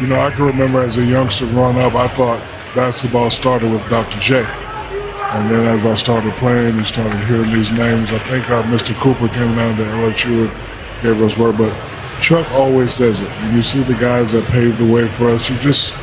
You know, I can remember as a youngster growing up, I thought basketball started with Dr. J. And then as I started playing and started hearing these names, I think Mr. Cooper came down to LSU and gave us word. But Chuck always says it. When you see the guys that paved the way for us, you just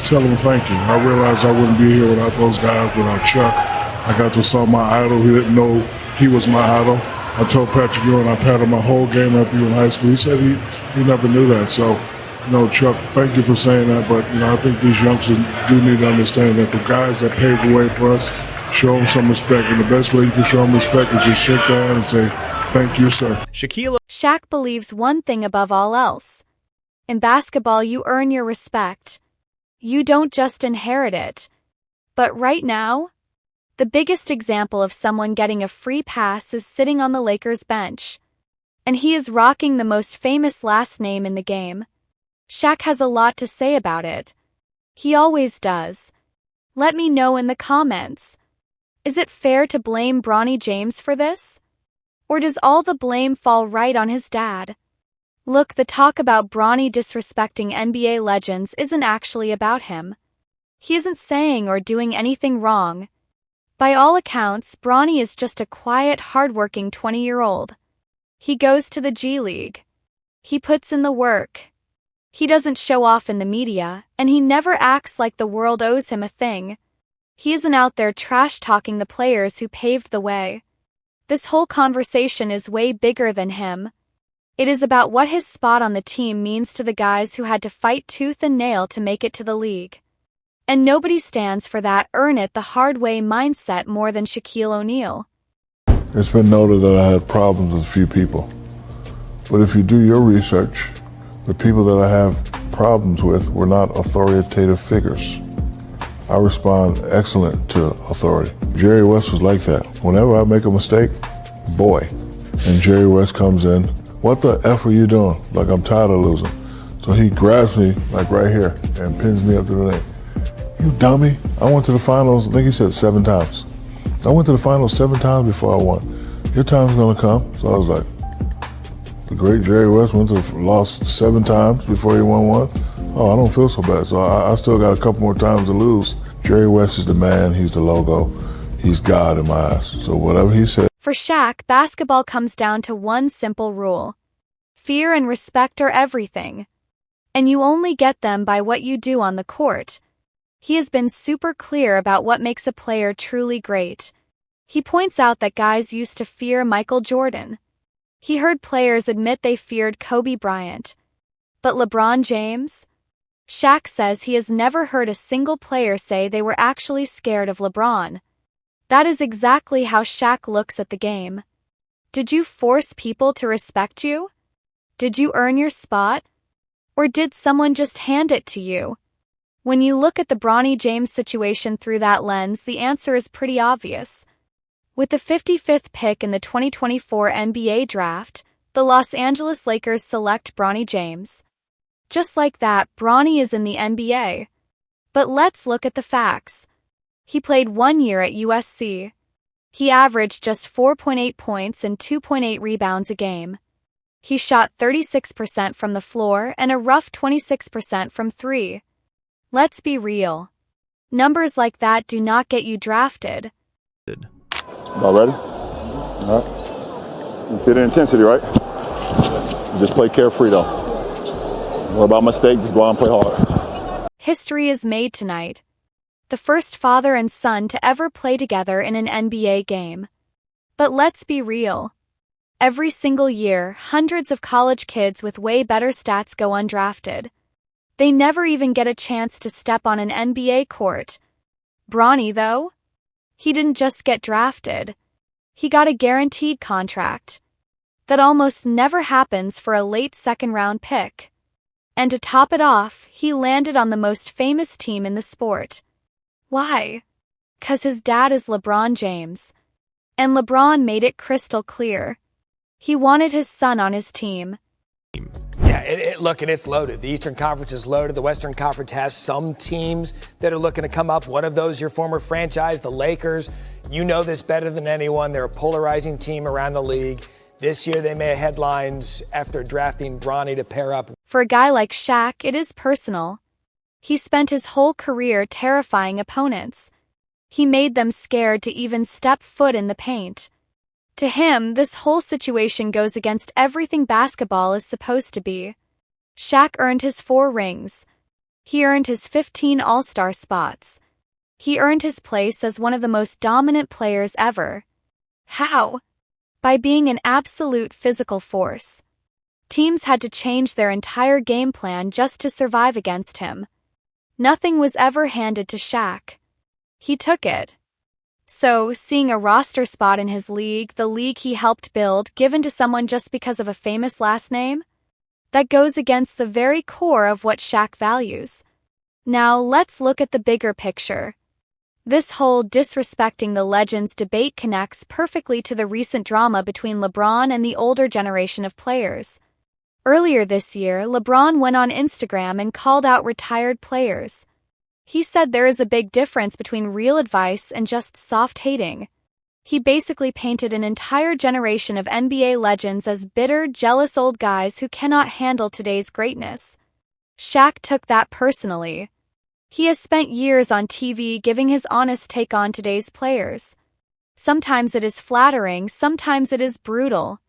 tell them thank you. I realized I wouldn't be here without those guys, without Chuck. I got to saw my idol. He didn't know he was my idol. I told Patrick Ewing I patted my whole game after you in high school. He said he never knew that. So, you know, Chuck, thank you for saying that. But, you know, I think these youngsters do need to understand that the guys that paved the way for us, show them some respect. And the best way you can show them respect is just shake their hand and say, thank you, sir. Shaq believes one thing above all else. In basketball, you earn your respect. You don't just inherit it. But right now, the biggest example of someone getting a free pass is sitting on the Lakers bench. And he is rocking the most famous last name in the game. Shaq has a lot to say about it. He always does. Let me know in the comments. Is it fair to blame Bronny James for this? Or does all the blame fall right on his dad? Look, the talk about Bronny disrespecting NBA legends isn't actually about him. He isn't saying or doing anything wrong. By all accounts, Bronny is just a quiet, hardworking 20-year-old. He goes to the G League. He puts in the work. He doesn't show off in the media, and he never acts like the world owes him a thing. He isn't out there trash-talking the players who paved the way. This whole conversation is way bigger than him. It is about what his spot on the team means to the guys who had to fight tooth and nail to make it to the league. And nobody stands for that earn-it-the-hard-way mindset more than Shaquille O'Neal. It's been noted that I had problems with a few people. But if you do your research, the people that I have problems with were not authoritative figures. I respond excellent to authority. Jerry West was like that. Whenever I make a mistake, boy. And Jerry West comes in, what the F are you doing? Like I'm tired of losing. So he grabs me like right here and pins me up to the neck. You dummy. I went to the finals, I think he said 7 times. I went to the finals 7 times before I won. Your time's gonna come. So I was like, the great Jerry West lost 7 times before he won one. Oh, I don't feel so bad. So I still got a couple more times to lose. Jerry West is the man. He's the logo. He's God in my eyes. So whatever he said. For Shaq, basketball comes down to one simple rule. Fear and respect are everything. And you only get them by what you do on the court. He has been super clear about what makes a player truly great. He points out that guys used to fear Michael Jordan. He heard players admit they feared Kobe Bryant. But LeBron James? Shaq says he has never heard a single player say they were actually scared of LeBron. That is exactly how Shaq looks at the game. Did you force people to respect you? Did you earn your spot? Or did someone just hand it to you? When you look at the Bronny James situation through that lens, the answer is pretty obvious. With the 55th pick in the 2024 NBA draft, the Los Angeles Lakers select Bronny James. Just like that, Bronny is in the NBA. But let's look at the facts. He played 1 year at USC. He averaged just 4.8 points and 2.8 rebounds a game. He shot 36% from the floor and a rough 26% from 3. Let's be real. Numbers like that do not get you drafted. All ready? All right. You see the intensity, right? Just play carefree, though. Don't worry about mistakes. Just go out and play hard. History is made tonight. The first father and son to ever play together in an NBA game. But let's be real. Every single year, hundreds of college kids with way better stats go undrafted. They never even get a chance to step on an NBA court. Bronny, though? He didn't just get drafted. He got a guaranteed contract. That almost never happens for a late second-round pick. And to top it off, he landed on the most famous team in the sport. Why? 'Cause his dad is LeBron James. And LeBron made it crystal clear. He wanted his son on his team. Yeah, look, and it's loaded. The Eastern Conference is loaded. The Western Conference has some teams that are looking to come up. One of those, your former franchise, the Lakers. You know this better than anyone. They're a polarizing team around the league. This year, they made headlines after drafting Bronny to pair up. For a guy like Shaq, it is personal. He spent his whole career terrifying opponents. He made them scared to even step foot in the paint. To him, this whole situation goes against everything basketball is supposed to be. Shaq earned his 4 rings. He earned his 15 All-Star spots. He earned his place as one of the most dominant players ever. How? By being an absolute physical force. Teams had to change their entire game plan just to survive against him. Nothing was ever handed to Shaq. He took it. So, seeing a roster spot in his league, the league he helped build, given to someone just because of a famous last name? That goes against the very core of what Shaq values. Now, let's look at the bigger picture. This whole disrespecting the legends debate connects perfectly to the recent drama between LeBron and the older generation of players. Earlier this year, LeBron went on Instagram and called out retired players. He said there is a big difference between real advice and just soft hating. He basically painted an entire generation of NBA legends as bitter, jealous old guys who cannot handle today's greatness. Shaq took that personally. He has spent years on TV giving his honest take on today's players. Sometimes it is flattering, sometimes it is brutal.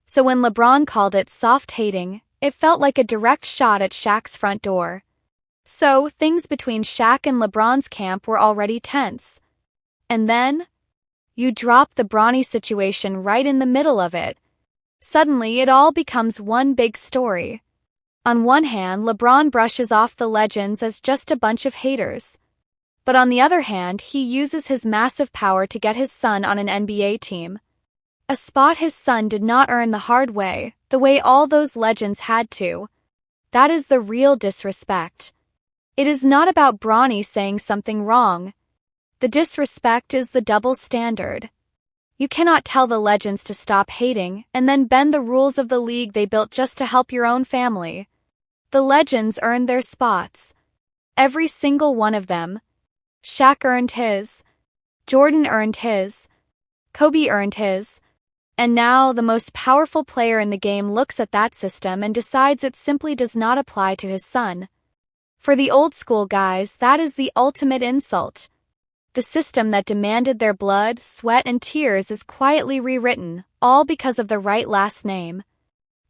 So when LeBron called it soft hating, it felt like a direct shot at Shaq's front door. So, things between Shaq and LeBron's camp were already tense. And then, you drop the Bronny situation right in the middle of it. Suddenly, it all becomes one big story. On one hand, LeBron brushes off the legends as just a bunch of haters. But on the other hand, he uses his massive power to get his son on an NBA team. A spot his son did not earn the hard way, the way all those legends had to. That is the real disrespect. It is not about Bronny saying something wrong. The disrespect is the double standard. You cannot tell the legends to stop hating and then bend the rules of the league they built just to help your own family. The legends earned their spots. Every single one of them. Shaq earned his. Jordan earned his. Kobe earned his. And now the most powerful player in the game looks at that system and decides it simply does not apply to his son. For the old school guys, that is the ultimate insult. The system that demanded their blood, sweat, and tears is quietly rewritten, all because of the right last name.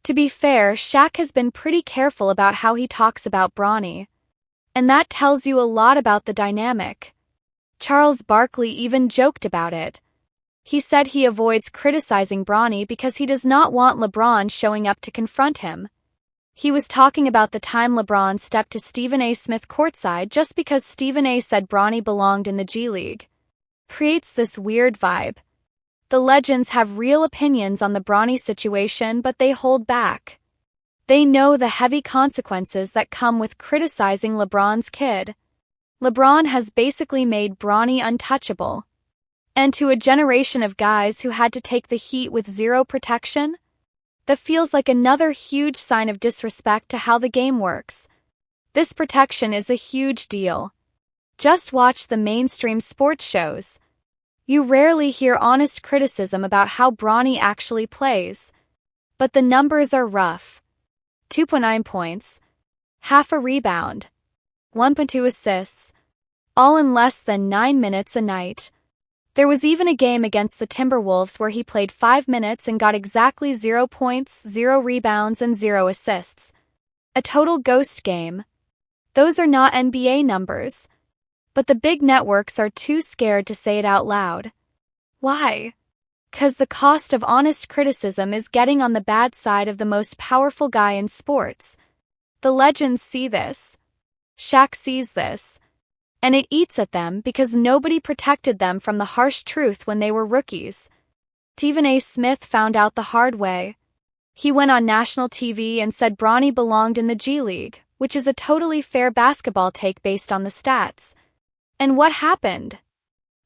To be fair, Shaq has been pretty careful about how he talks about Bronny. And that tells you a lot about the dynamic. Charles Barkley even joked about it. He said he avoids criticizing Bronny because he does not want LeBron showing up to confront him. He was talking about the time LeBron stepped to Stephen A. Smith courtside just because Stephen A. said Bronny belonged in the G League. Creates this weird vibe. The legends have real opinions on the Bronny situation, but they hold back. They know the heavy consequences that come with criticizing LeBron's kid. LeBron has basically made Bronny untouchable. And to a generation of guys who had to take the heat with zero protection, that feels like another huge sign of disrespect to how the game works. This protection is a huge deal. Just watch the mainstream sports shows. You rarely hear honest criticism about how Bronny actually plays. But the numbers are rough. 2.9 points, half a rebound, 1.2 assists, all in less than 9 minutes a night. There was even a game against the Timberwolves where he played 5 minutes and got exactly 0 points, 0 rebounds, and 0 assists. A total ghost game. Those are not NBA numbers. But the big networks are too scared to say it out loud. Why? 'Cause the cost of honest criticism is getting on the bad side of the most powerful guy in sports. The legends see this. Shaq sees this. And it eats at them because nobody protected them from the harsh truth when they were rookies. Stephen A. Smith found out the hard way. He went on national TV and said Bronny belonged in the G League, which is a totally fair basketball take based on the stats. And what happened?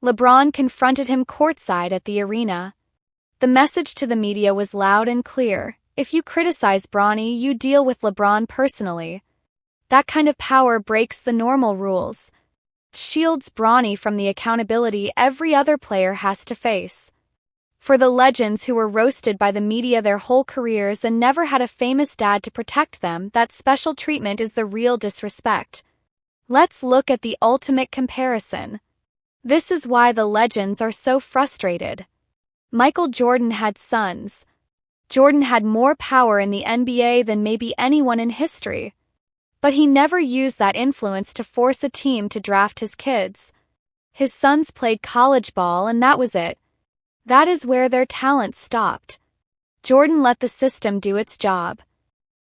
LeBron confronted him courtside at the arena. The message to the media was loud and clear. If you criticize Bronny, you deal with LeBron personally. That kind of power breaks the normal rules. Shields Bronny from the accountability every other player has to face. For the legends who were roasted by the media their whole careers and never had a famous dad to protect them, that special treatment is the real disrespect. Let's look at the ultimate comparison. This is why the legends are so frustrated. Michael Jordan had sons. Jordan had more power in the NBA than maybe anyone in history. But he never used that influence to force a team to draft his kids. His sons played college ball and that was it. That is where their talent stopped. Jordan let the system do its job.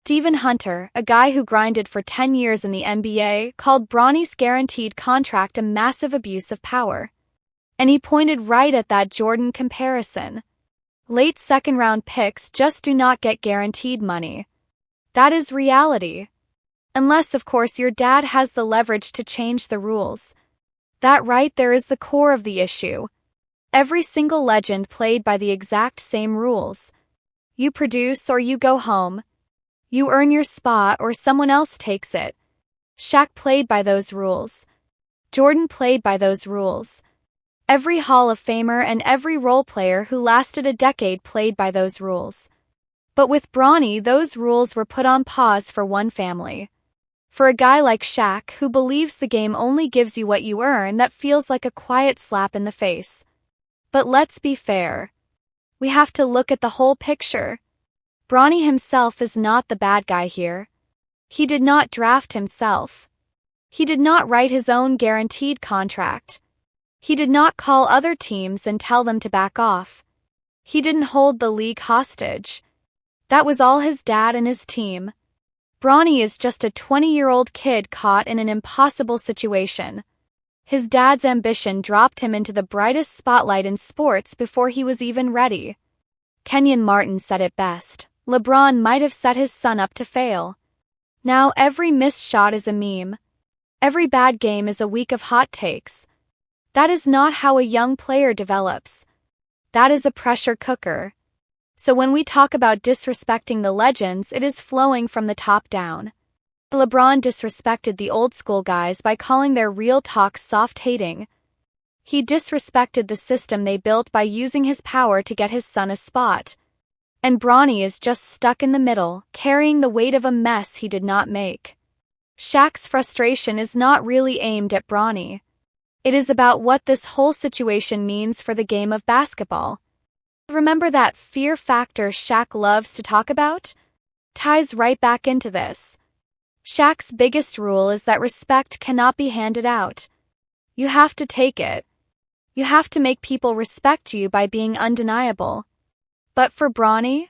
Stephen Hunter, a guy who grinded for 10 years in the NBA, called Bronny's guaranteed contract a massive abuse of power. And he pointed right at that Jordan comparison. Late second-round picks just do not get guaranteed money. That is reality. Unless, of course, your dad has the leverage to change the rules. That right there is the core of the issue. Every single legend played by the exact same rules. You produce or you go home. You earn your spot or someone else takes it. Shaq played by those rules. Jordan played by those rules. Every Hall of Famer and every role player who lasted a decade played by those rules. But with Bronny, those rules were put on pause for one family. For a guy like Shaq, who believes the game only gives you what you earn, that feels like a quiet slap in the face. But let's be fair. We have to look at the whole picture. Bronny himself is not the bad guy here. He did not draft himself. He did not write his own guaranteed contract. He did not call other teams and tell them to back off. He didn't hold the league hostage. That was all his dad and his team. Bronny is just a 20-year-old kid caught in an impossible situation. His dad's ambition dropped him into the brightest spotlight in sports before he was even ready. Kenyon Martin said it best. LeBron might have set his son up to fail. Now every missed shot is a meme. Every bad game is a week of hot takes. That is not how a young player develops. That is a pressure cooker. So when we talk about disrespecting the legends, it is flowing from the top down. LeBron disrespected the old school guys by calling their real talk soft hating. He disrespected the system they built by using his power to get his son a spot. And Bronny is just stuck in the middle, carrying the weight of a mess he did not make. Shaq's frustration is not really aimed at Bronny. It is about what this whole situation means for the game of basketball. Remember that fear factor Shaq loves to talk about? Ties right back into this. Shaq's biggest rule is that respect cannot be handed out. You have to take it. You have to make people respect you by being undeniable. But for Bronny,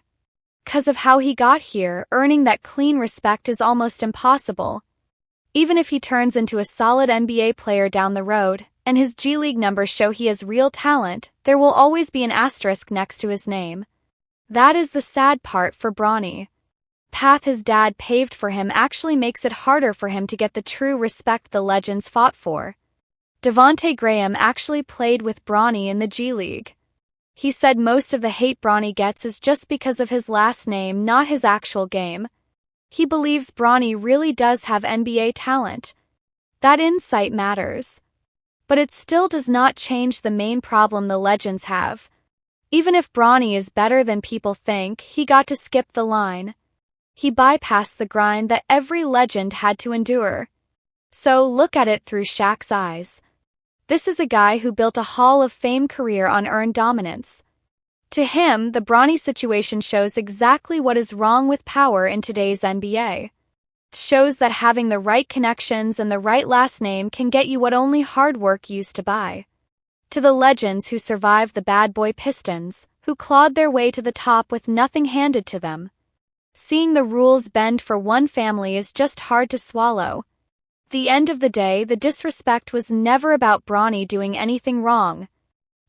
because of how he got here, earning that clean respect is almost impossible. Even if he turns into a solid NBA player down the road, and his G League numbers show he has real talent, there will always be an asterisk next to his name. That is the sad part for Bronny. Path his dad paved for him actually makes it harder for him to get the true respect the legends fought for. Devonte Graham actually played with Bronny in the G League. He said most of the hate Bronny gets is just because of his last name, not his actual game. He believes Bronny really does have NBA talent. That insight matters. But it still does not change the main problem the legends have. Even if Bronny is better than people think, he got to skip the line. He bypassed the grind that every legend had to endure. So look at it through Shaq's eyes. This is a guy who built a Hall of Fame career on earned dominance. To him, the Bronny situation shows exactly what is wrong with power in today's NBA. It shows that having the right connections and the right last name can get you what only hard work used to buy. To the legends who survived the bad boy Pistons, who clawed their way to the top with nothing handed to them, seeing the rules bend for one family is just hard to swallow. At the end of the day, the disrespect was never about Bronny doing anything wrong.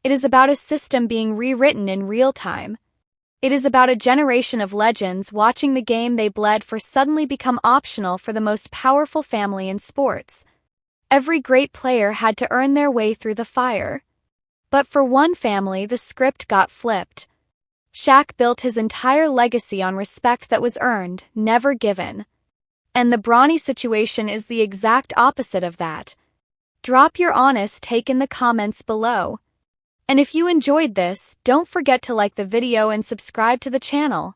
It is about a system being rewritten in real time. It is about a generation of legends watching the game they bled for suddenly become optional for the most powerful family in sports. Every great player had to earn their way through the fire. But for one family, the script got flipped. Shaq built his entire legacy on respect that was earned, never given. And the Bronny situation is the exact opposite of that. Drop your honest take in the comments below. And if you enjoyed this, don't forget to like the video and subscribe to the channel.